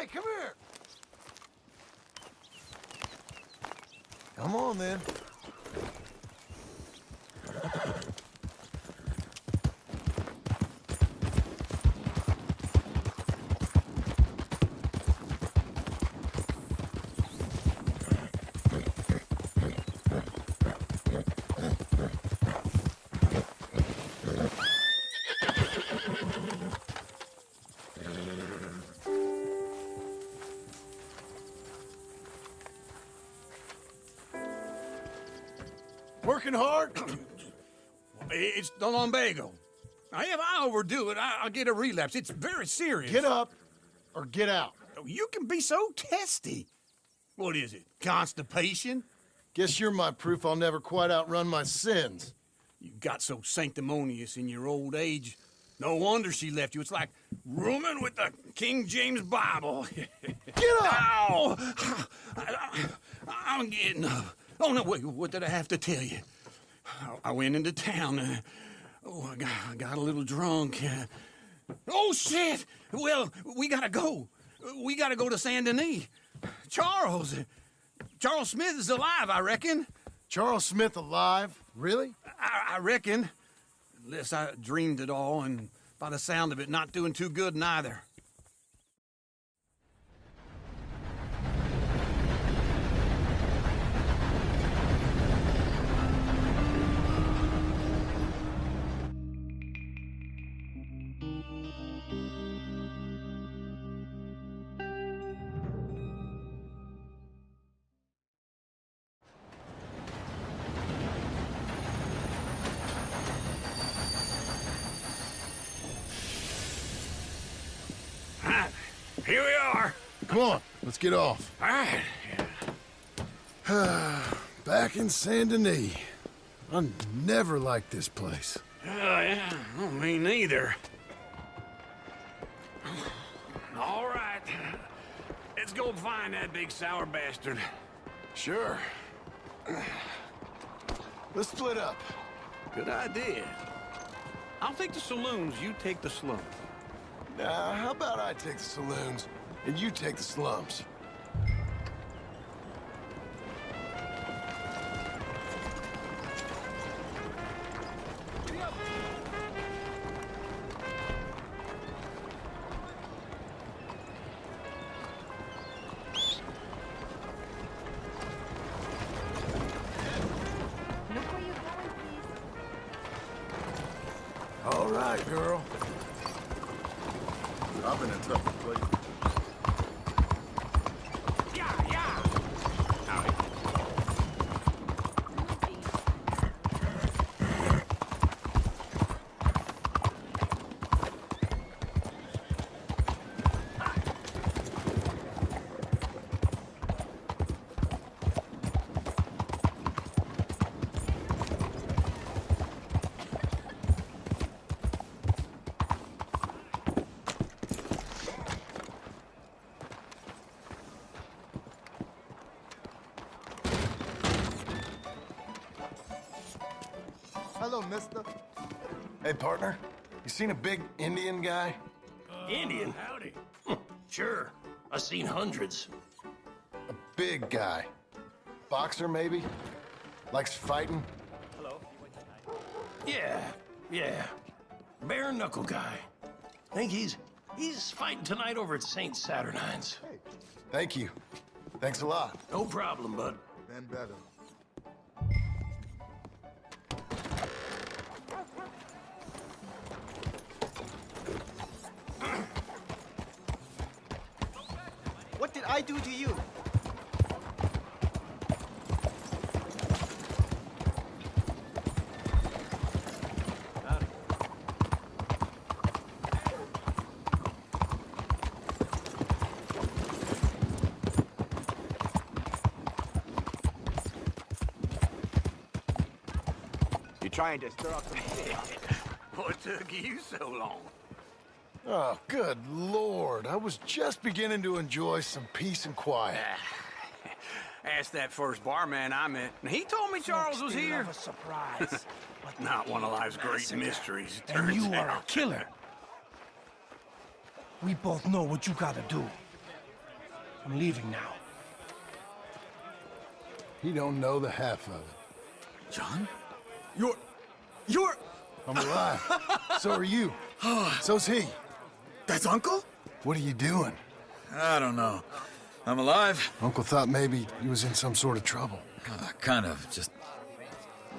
Hey, come here! Come on, then. Working hard? It's the lumbago. Now, if I overdo it, I'll get a relapse. It's very serious. Get up or get out. You can be so testy. What is it, constipation? Guess you're my proof I'll never quite outrun my sins. You got so sanctimonious in your old age. No wonder she left you. It's like rooming with the King James Bible. Get up! Ow! I'm getting up. Oh, no, wait, what did I have to tell you? I went into town. I got a little drunk. Oh, shit! Well, we gotta go. We gotta go to Saint Denis. Charles Smith is alive, I reckon. Charles Smith alive? Really? I reckon. Unless I dreamed it all, and by the sound of it, not doing too good neither. Here we are. Come on, let's get off. All right. Back in Saint Denis. I never liked this place. Yeah, well, me neither. All right. Let's go find that big sour bastard. Sure. Let's split up. Good idea. I'll take the saloons, you take the slums. Now, how about I take the saloons and you take the slums? All right, girl. I've been in tough place. Yeah. Hello, mister. Hey, partner. You seen a big Indian guy? Indian? Howdy. Sure. I've seen hundreds. A big guy. Boxer, maybe? Likes fighting? Yeah. Bare knuckle guy. Think he's fighting tonight over at St. Saturnine's. Thank you. Thanks a lot. No problem, bud. Then better. What did I do to you? You trying to stir up some... What took you so long? Oh, good Lord. I was just beginning to enjoy some peace and quiet. Asked that first barman I met, and he told me Charles was here. A surprise. Not one of life's great mysteries, it And turns you are a out. killer. We both know what you gotta do. I'm leaving now. He don't know the half of it. John? You're... I'm alive. So are you. So's he. That's Uncle? What are you doing? I don't know. I'm alive. Uncle thought maybe he was in some sort of trouble. Kind of. Just...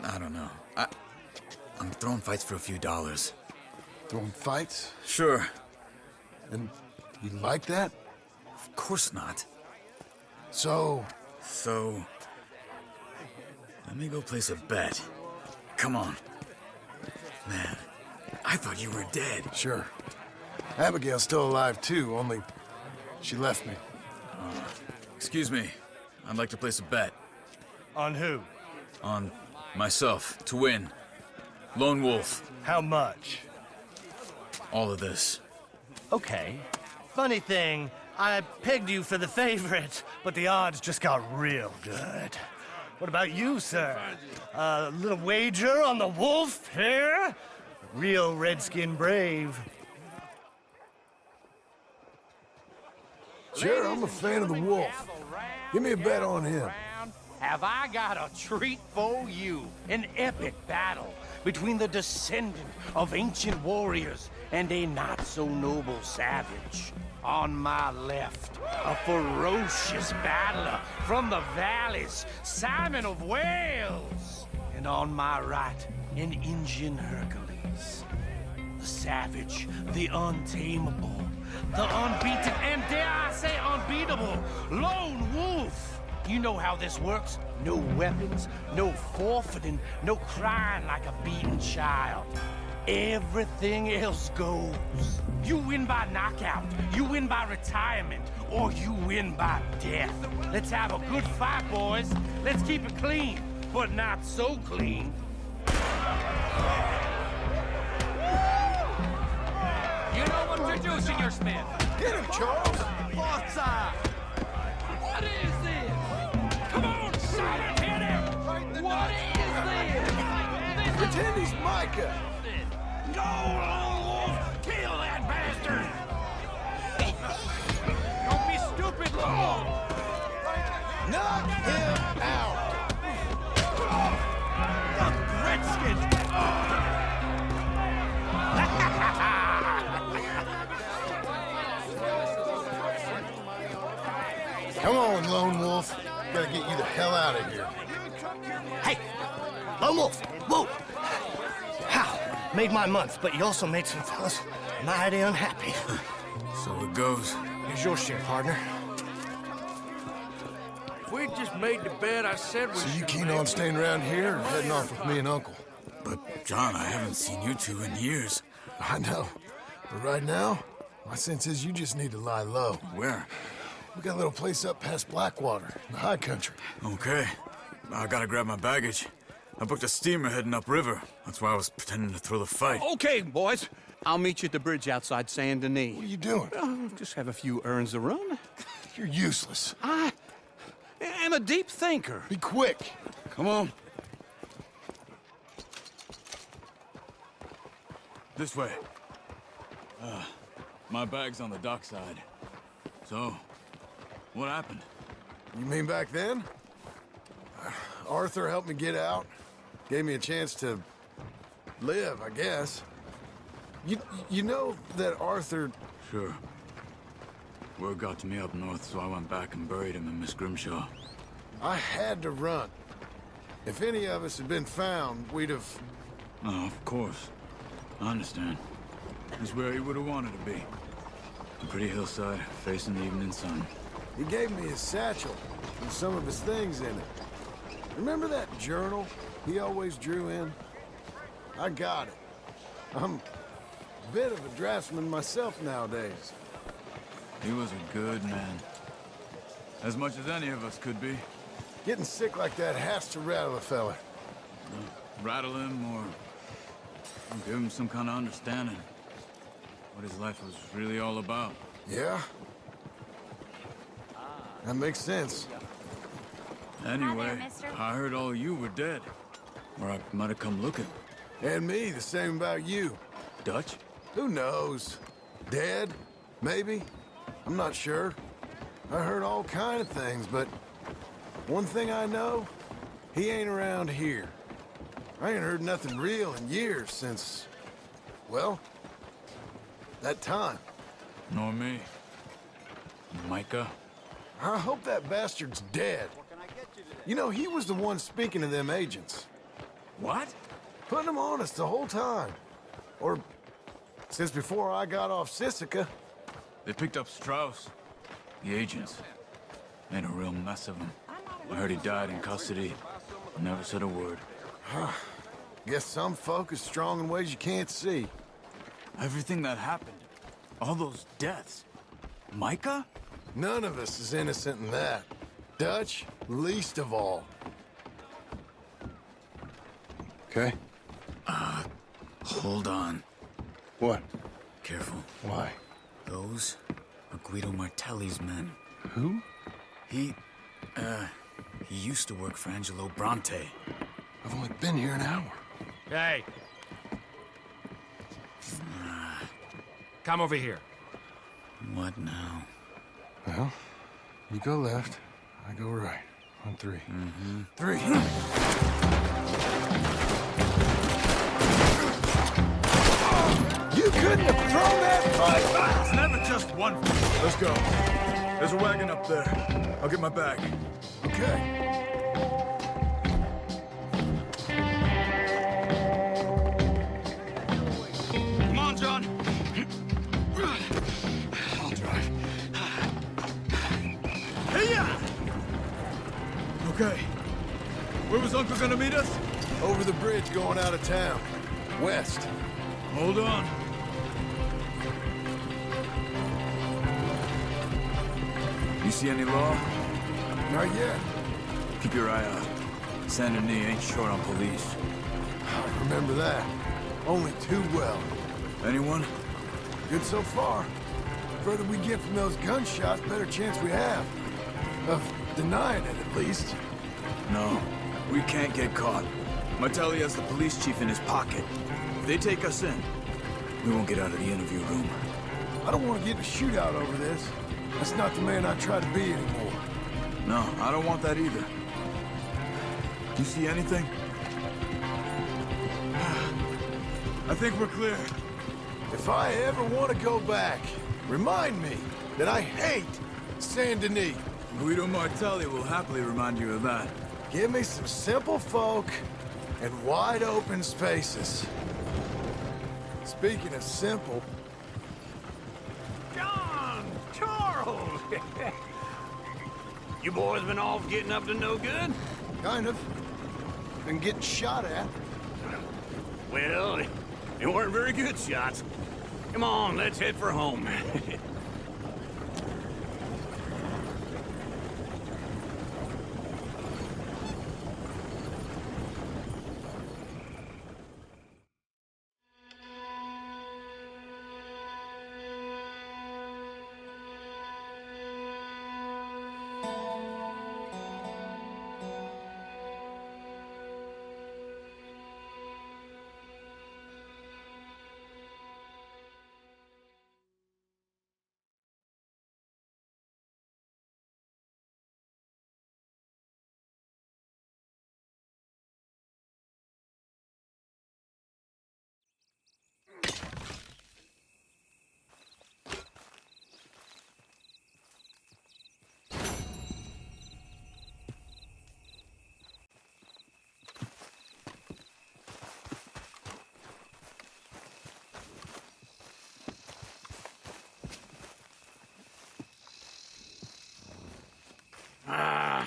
I don't know. I'm throwing fights for a few dollars. Throwing fights? Sure. And you like that? Of course not. So... So... Let me go place a bet. Come on. Man, I thought you were dead. Sure. Abigail's still alive, too, only she left me. Excuse me. I'd like to place a bet. On who? On myself, to win. Lone Wolf. How much? All of this. Okay. Funny thing, I pegged you for the favorite, but the odds just got real good. What about you, sir? A little wager on the wolf here? Real redskin brave. Sure, I'm a fan of the wolf. Give me a bet on him. Have I got a treat for you? An epic battle between the descendant of ancient warriors and a not-so-noble savage. On my left, a ferocious battler from the valleys, Simon of Wales. And on my right, an Indian Hercules. The savage, the untamable, the unbeaten, and dare I say unbeatable, Lone Wolf. You know how this works. No weapons, no forfeiting, no crying like a beaten child. Everything else goes. You win by knockout, you win by retirement, or you win by death. Let's have a good fight, boys. Let's keep it clean, but not so clean. You know what you're doing, Senor Smith. Get him, Charles! Forza! What is this? Come on, Simon, hit him! What is this? Pretend he's Micah! Go, Lone Wolf! Kill that bastard! Don't be stupid, Lone Wolf! Knock him out! The Redskins! Come on, Lone Wolf. Gotta get you the hell out of here. Hey! Lone Wolf! Whoa! How? Made my month, but you also made some fellas mighty unhappy. So it goes. Here's your share, partner. We just made the bet I said we So you should keen make. on staying around here or heading off with me and Uncle? But, John, I haven't seen you two in years. I know. But right now, my sense is you just need to lie low. Where? We got a little place up past Blackwater, in the high country. Okay. I gotta grab my baggage. I booked a steamer heading upriver. That's why I was pretending to throw the fight. Okay, boys. I'll meet you at the bridge outside Saint Denis. What are you doing? Just have a few errands to run. You're useless. I am a deep thinker. Be quick. Come on. This way. My bag's on the dockside. So, what happened? You mean back then? Arthur helped me get out. Gave me a chance to live, I guess. You know that Arthur... Sure. Word got to me up north, so I went back and buried him in Miss Grimshaw. I had to run. If any of us had been found, we'd have... Oh, of course. I understand. He's where he would have wanted to be. A pretty hillside, facing the evening sun. He gave me his satchel with some of his things in it. Remember that journal he always drew in? I got it. I'm a bit of a draftsman myself nowadays. He was a good man. As much as any of us could be. Getting sick like that has to rattle a fella. Rattle him or give him some kind of understanding. What his life was really all about. Yeah? That makes sense. Anyway, mister. I heard all you were dead. Or I might have come looking. And me, the same about you. Dutch? Who knows? Dead? Maybe? I'm not sure. I heard all kind of things, but one thing I know, he ain't around here. I ain't heard nothing real in years since, well, that time. Nor me. Micah? I hope that bastard's dead. You know, he was the one speaking to them agents. What? Putting them on us the whole time. Or since before I got off Sisika. They picked up Strauss. The agents. Made a real mess of him. I heard he died in custody. Never said a word. Guess some folk is strong in ways you can't see. Everything that happened. All those deaths. Micah? None of us is innocent in that. Dutch, least of all. Okay? Hold on. What? Careful. Why? Those are Guido Martelli's men. Who? He used to work for Angelo Bronte. I've only been here an hour. Hey. Come over here. What now? Well, you go left, I go right. On three. Three. You couldn't have thrown that fight! It's never just one. Let's go. There's a wagon up there. I'll get my bag. Okay. Come on, John. I'll drive. Hey-ya! Okay. Where was Uncle gonna meet us? Over the bridge going out of town. West. Hold on. You see any law? Not yet. Keep your eye out. Saint Denis ain't short on police. I remember that. Only too well. Anyone? Good so far. Further we get from those gunshots, better chance we have. Of denying it, at least. No. We can't get caught. Martelli has the police chief in his pocket. If they take us in, we won't get out of the interview room. I don't want to get in a shootout over this. That's not the man I try to be anymore. No, I don't want that either. You see anything? I think we're clear. If I ever want to go back, remind me that I hate Saint Denis. Guido Martelli will happily remind you of that. Give me some simple folk and wide open spaces. Speaking of simple, John! Charles! You boys been off getting up to no good? kind of. Been getting shot at. Well, they weren't very good shots. Come on, let's head for home.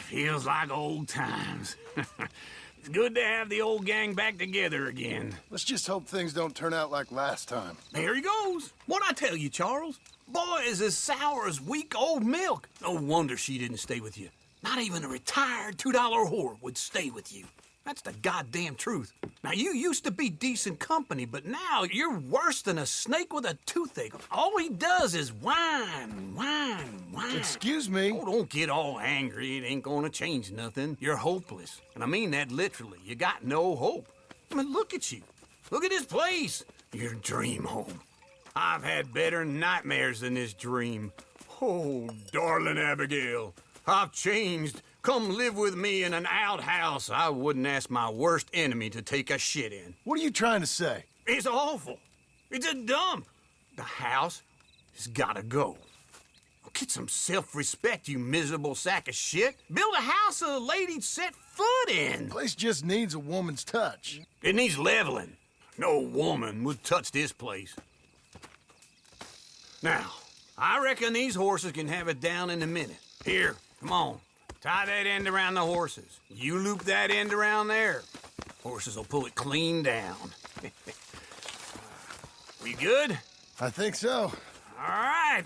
Feels like old times. It's good to have the old gang back together again. Let's just hope things don't turn out like last time. There he goes. What'd I tell you, Charles? Boy is as sour as week-old milk. No wonder she didn't stay with you. Not even a retired $2 whore would stay with you. That's the goddamn truth. Now, you used to be decent company, but now you're worse than a snake with a toothache. All he does is whine, whine, whine. Excuse me? Oh, don't get all angry. It ain't gonna change nothing. You're hopeless. And I mean that literally. You got no hope. I mean, look at you. Look at this place. Your dream home. I've had better nightmares than this dream. Oh, darling Abigail, I've changed. Come live with me in an outhouse I wouldn't ask my worst enemy to take a shit in. What are you trying to say? It's awful. It's a dump. The house has gotta go. Get some self-respect, you miserable sack of shit. Build a house a lady'd set foot in. The place just needs a woman's touch. It needs leveling. No woman would touch this place. Now, I reckon these horses can have it down in a minute. Here, come on. Tie that end around the horses. You loop that end around there. Horses will pull it clean down. We good? I think so. All right.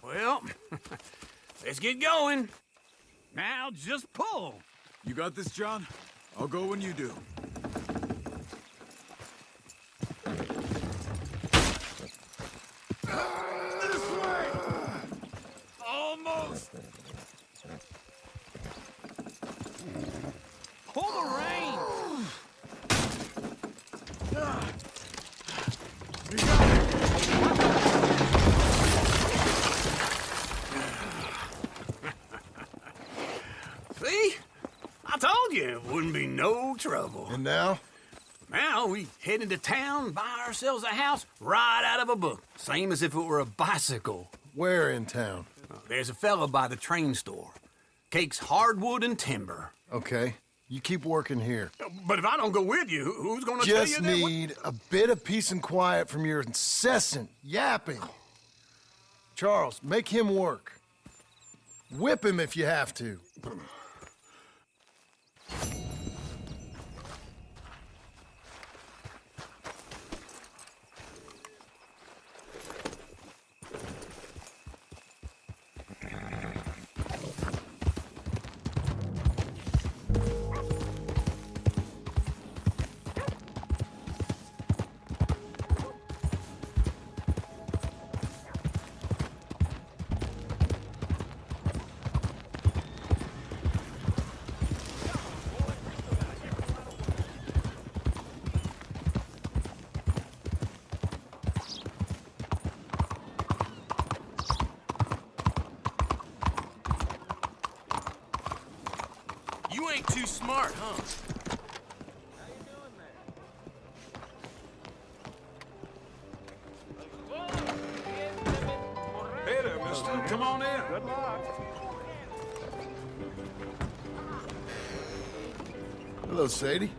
Well, let's get going. Now just pull. You got this, John? I'll go when you do. This way! Almost. Pull the rein. See? I told you it wouldn't be no trouble. And now? Now we head into town, buy ourselves a house right out of a book. Same as if it were a bicycle. Where in town? There's a fella by the train store. Cakes hardwood and timber. Okay. You keep working here. But if I don't go with you, who's gonna tell you Just that? need a bit of peace and quiet from your incessant yapping. Charles, make him work. Whip him if you have to. You ain't too smart, huh? Hey there, mister. Come on in. Good luck. Hello, Sadie.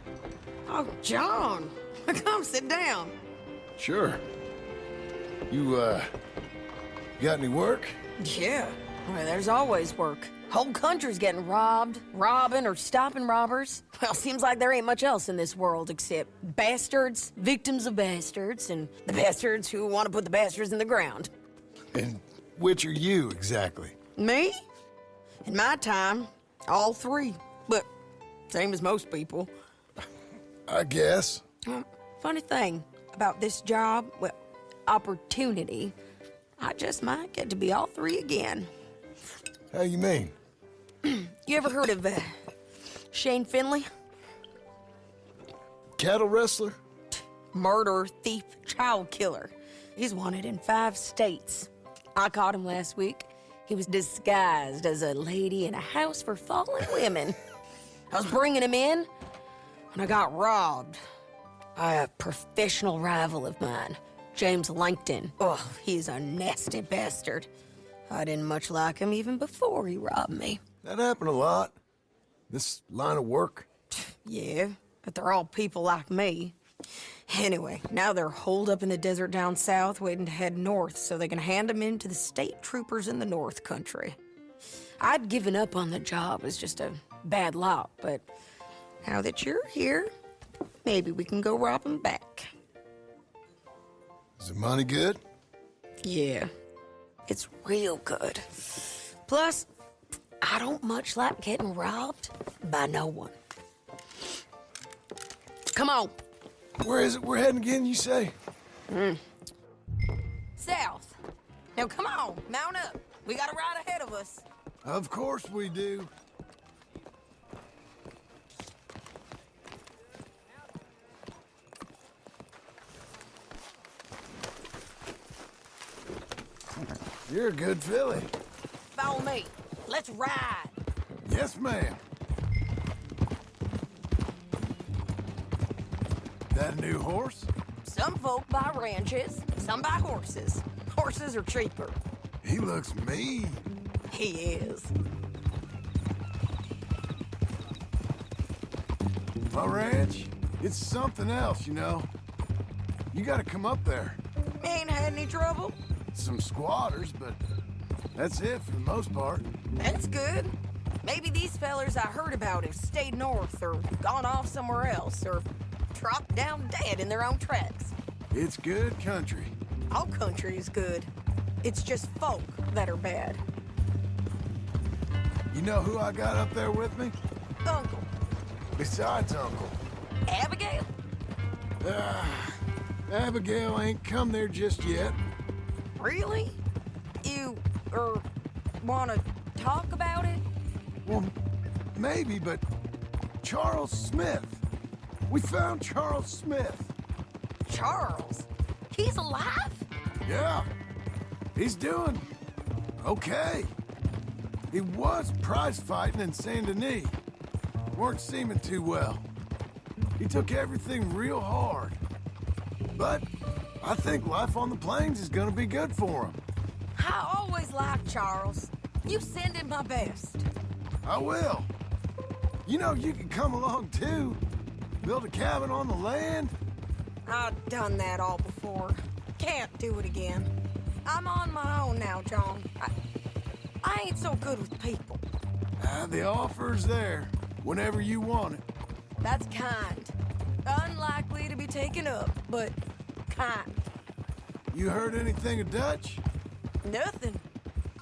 Oh, John. Come sit down. Sure. You, got any work? Yeah. Well, there's always work. Whole country's getting robbed, robbing, or stopping robbers. Well, seems like there ain't much else in this world except bastards, victims of bastards, and the bastards who want to put the bastards in the ground. And which are you, exactly? Me? In my time, all three. But same as most people. I guess. Funny thing about this job, well, opportunity, I just might get to be all three again. How you mean? You ever heard of Shane Finley? Cattle wrestler? Murderer, thief, child killer. He's wanted in 5 states. I caught him last week. He was disguised as a lady in a house for fallen women. I was bringing him in, and I got robbed by a professional rival of mine, James Langton. Oh, he's a nasty bastard. I didn't much like him even before he robbed me. That happened a lot. This line of work. Yeah, but they're all people like me. Anyway, now they're holed up in the desert down south, waiting to head north so they can hand them in to the state troopers in the north country. I'd given up on the job as just a bad lot, but now that you're here, maybe we can go rob them back. Is the money good? Yeah, it's real good. Plus, I don't much like getting robbed by no one. Come on. Where is it we're heading again, you say? South. Now come on, mount up. We got a ride ahead of us. Of course we do. You're a good filly. Follow me. Let's ride. Yes, ma'am. That a new horse? Some folk buy ranches, some buy horses. Horses are cheaper. He looks mean. He is. My ranch, it's something else, you know. You gotta come up there. Ain't had any trouble? Some squatters, but that's it for the most part. That's good. Maybe these fellers I heard about have stayed north or gone off somewhere else or dropped down dead in their own tracks. It's good country. All country is good. It's just folk that are bad. You know who I got up there with me? Uncle. Besides Uncle. Abigail? Abigail ain't come there just yet. Really? You, wanna talk about it? Well, maybe, but Charles Smith. We found Charles Smith. Charles? He's alive? Yeah. He's doing okay. He was prize fighting in Saint Denis. Weren't seeming too well. He took everything real hard. But I think life on the plains is gonna be good for him. I always liked Charles. You send him my best. I will. You know, you can come along too. Build a cabin on the land. I've done that all before. Can't do it again. I'm on my own now, John. I ain't so good with people. The offer's there, whenever you want it. That's kind. Unlikely to be taken up, but kind. You heard anything of Dutch? Nothing.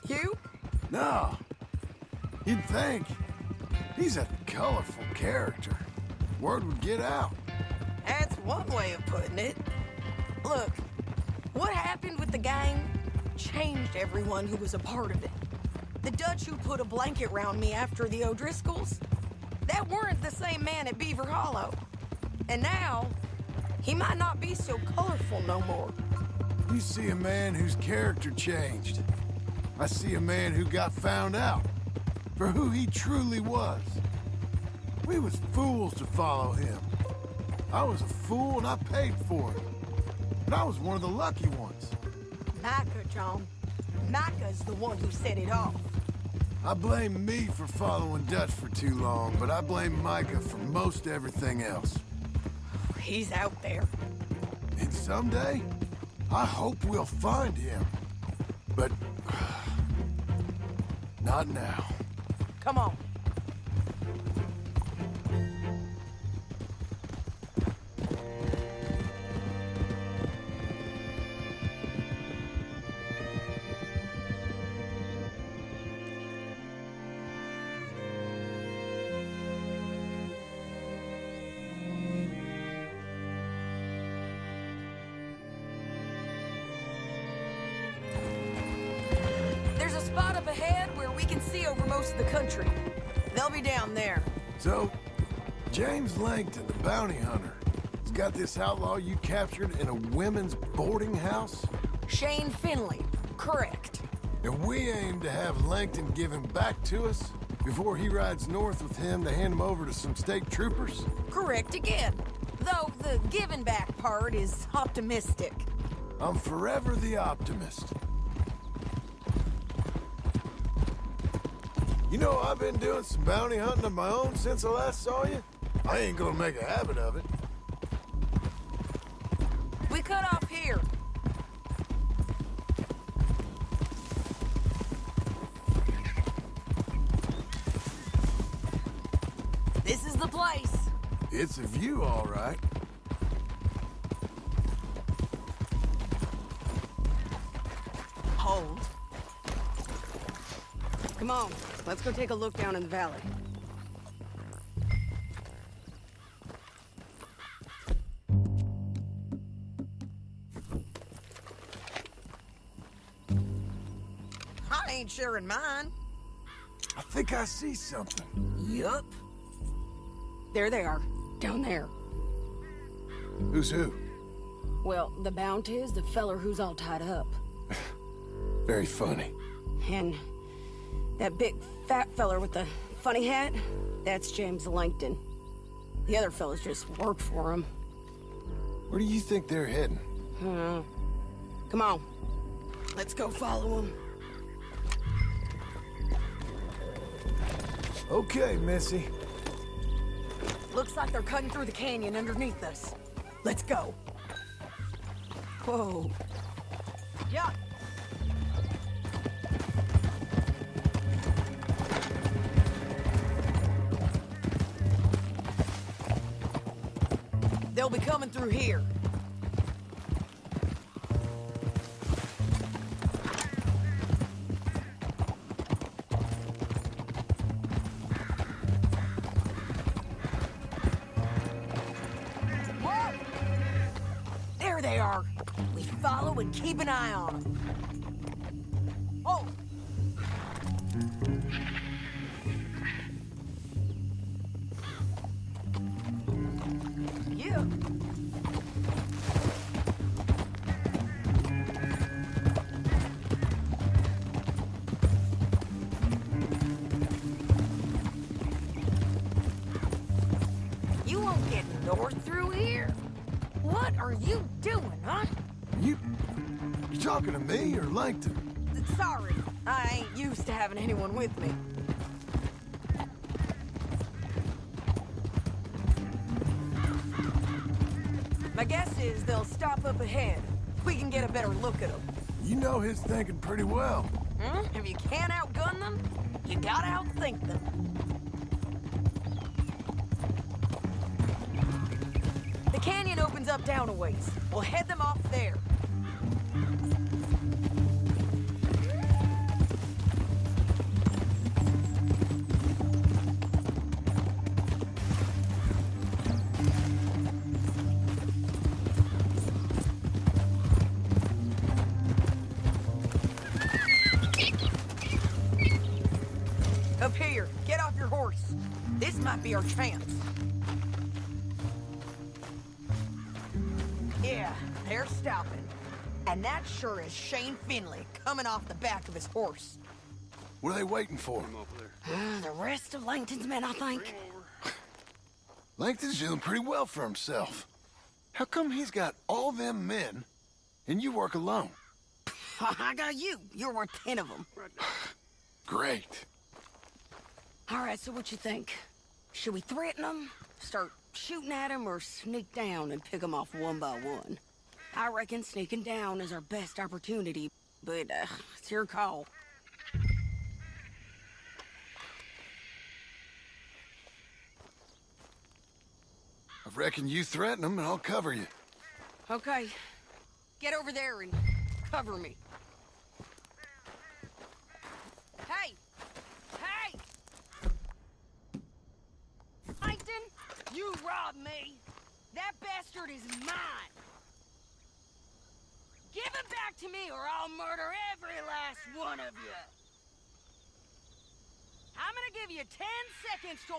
You? No. You'd think. He's a colorful character. Word would get out. That's one way of putting it. Look, what happened with the gang changed everyone who was a part of it. The Dutch who put a blanket round me after the O'Driscolls, that weren't the same man at Beaver Hollow. And now, he might not be so colorful no more. You see a man whose character changed. I see a man who got found out for who he truly was. We was fools to follow him. I was a fool and I paid for it. But I was one of the lucky ones. Micah, John. Micah's the one who set it off. I blame me for following Dutch for too long, but I blame Micah for most everything else. He's out there. And someday, I hope we'll find him. But not now. Come on. There's a spot up ahead where we can see over most of the country. They'll be down there. So, James Langton, the bounty hunter, has got this outlaw you captured in a women's boarding house? Shane Finley, correct. And we aim to have Langton give him back to us before he rides north with him to hand him over to some state troopers? Correct again. Though the giving back part is optimistic. I'm forever the optimist. You know, I've been doing some bounty hunting of my own since I last saw you. I ain't gonna make a habit of it. We cut off here. This is the place. It's a view, all right. Hold. Come on, let's go take a look down in the valley. I ain't sharing mine. I think I see something. Yup. There they are, down there. Who's who? Well, the Bounty's the feller who's all tied up. Very funny. And that big fat feller with the funny hat, that's James Langton. The other fellas just work for him. Where do you think they're heading? Come on. Let's go follow him. Okay, Missy. Looks like they're cutting through the canyon underneath us. Let's go. Whoa. Yeah. They'll be coming through here. Whoa! There they are. We follow and keep an eye on them. Oh! Yeah. You won't get north through here. What are you doing, huh? You talking to me or Langton? Sorry, I ain't used to having anyone with me. My guess is they'll stop up ahead. We can get a better look at them. You know his thinking pretty well. If you can't outgun them, you gotta outthink them. The canyon opens up down a ways. We'll head them off there. Up here, get off your horse. This might be our chance. Yeah, they're stopping. And that sure is Shane Finley coming off the back of his horse. What are they waiting for? The rest of Langton's men, I think. Langton's doing pretty well for himself. How come he's got all them men and you work alone? I got you. You're worth 10 of them. Great. All right, so what you think? Should we threaten them, start shooting at them, or sneak down and pick them off one by one? I reckon sneaking down is our best opportunity, but it's your call. I reckon you threaten them and I'll cover you. Okay, get over there and cover me. Hey! Hey! Langton, you robbed me! That bastard is mine! Give it back to me or I'll murder every last one of you! I'm gonna give you 10 seconds to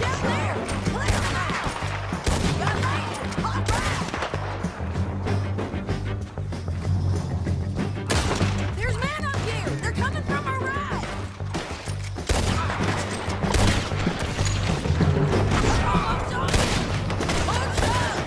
Down there! Clear them out! Got Langton! Hop out! There's men up here! They're coming from our right! Almost on you! Push up!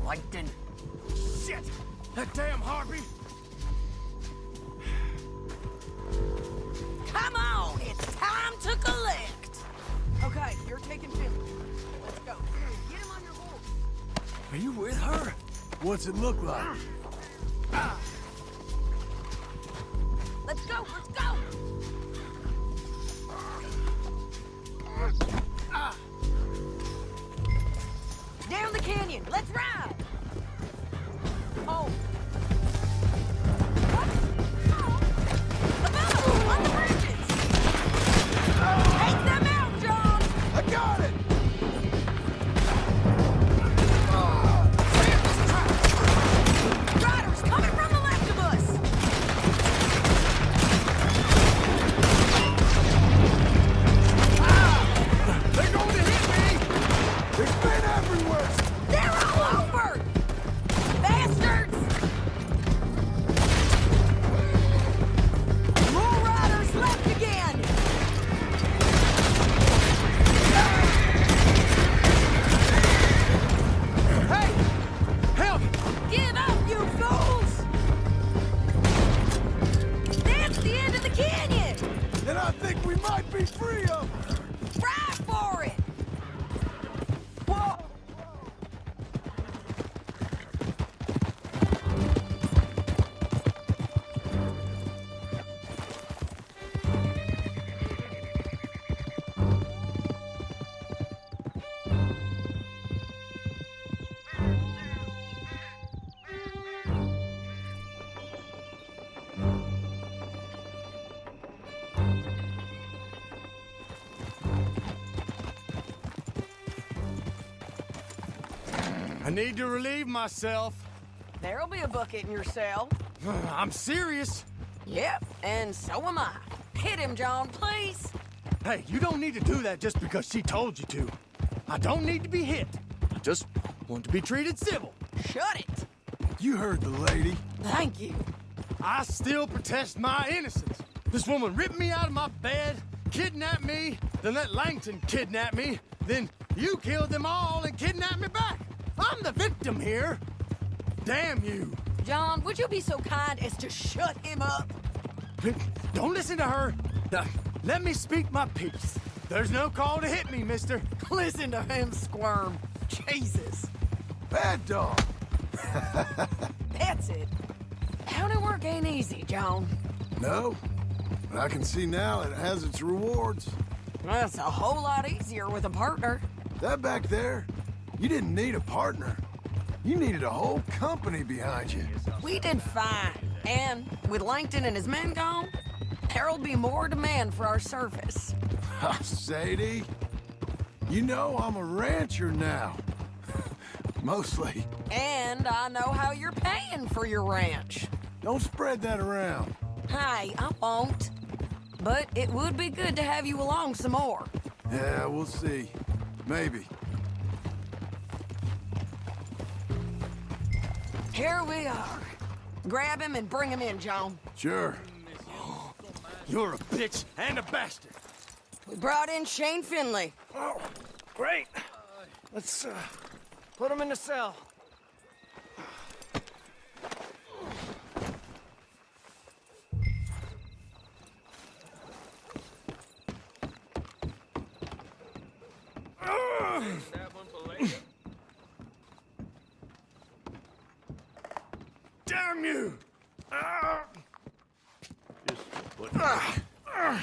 Langton. Shit! That damn harpy! Come on, it's time to collect. Okay, you're taking Finley. Let's go. Get him on your horse. Are you with her? What's it look like? Let's go, let's go. Down the canyon, let's ride. Oh. What? Oh. Above, on the bridges. Take them out, John. I got it! Riders coming from the left of us. They're going to hit me! There's men everywhere! They're all over. Bastards. More riders left again. Hey! Help! Give up, you fools! That's the end of the canyon! And I think we might be free of her! Try for it! Whoa! I need to relieve myself. There'll be a bucket in your cell. I'm serious. Yep, and so am I. Hit him, John, please. Hey, you don't need to do that just because she told you to. I don't need to be hit. I just want to be treated civil. Shut it. You heard the lady. Thank you. I still protest my innocence. This woman ripped me out of my bed, kidnapped me, then let Langton kidnap me, then you killed them all and kidnapped me back. I'm the victim here. Damn you. John, would you be so kind as to shut him up? Don't listen to her. Let me speak my piece. There's no call to hit me, mister. Listen to him squirm. Jesus. Bad dog. That's it. County work ain't easy, John. No, but I can see now it has its rewards. That's a whole lot easier with a partner. That back there, you didn't need a partner. You needed a whole company behind you. We did fine. And with Langton and his men gone, there'll be more demand for our service. Sadie, you know I'm a rancher now. Mostly. And I know how you're paying for your ranch. Don't spread that around. Hey, I won't. But it would be good to have you along some more. Yeah, we'll see. Maybe. Here we are. Grab him and bring him in, John. Sure. You're a bitch and a bastard. We brought in Shane Finley. Oh, great. Let's put him in the cell. Damn you!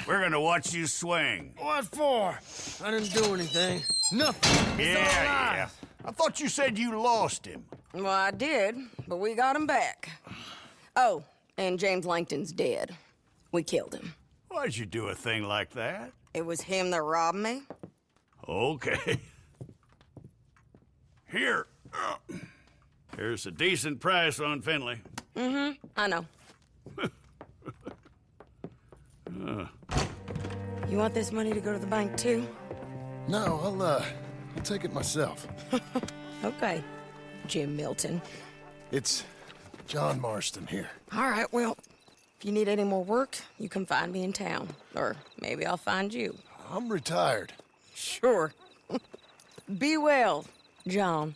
We're gonna watch you swing. What for? I didn't do anything. Nothing. It's all lies. I thought you said you lost him. Well, I did, but we got him back. Oh, and James Langton's dead. We killed him. Why'd you do a thing like that? It was him that robbed me. Okay. Here. Here's a decent price on Finley. I know. You want this money to go to the bank, too? No, I'll take it myself. Okay, Jim Milton. It's John Marston here. All right, well, if you need any more work, you can find me in town. Or maybe I'll find you. I'm retired. Sure. Be well, John.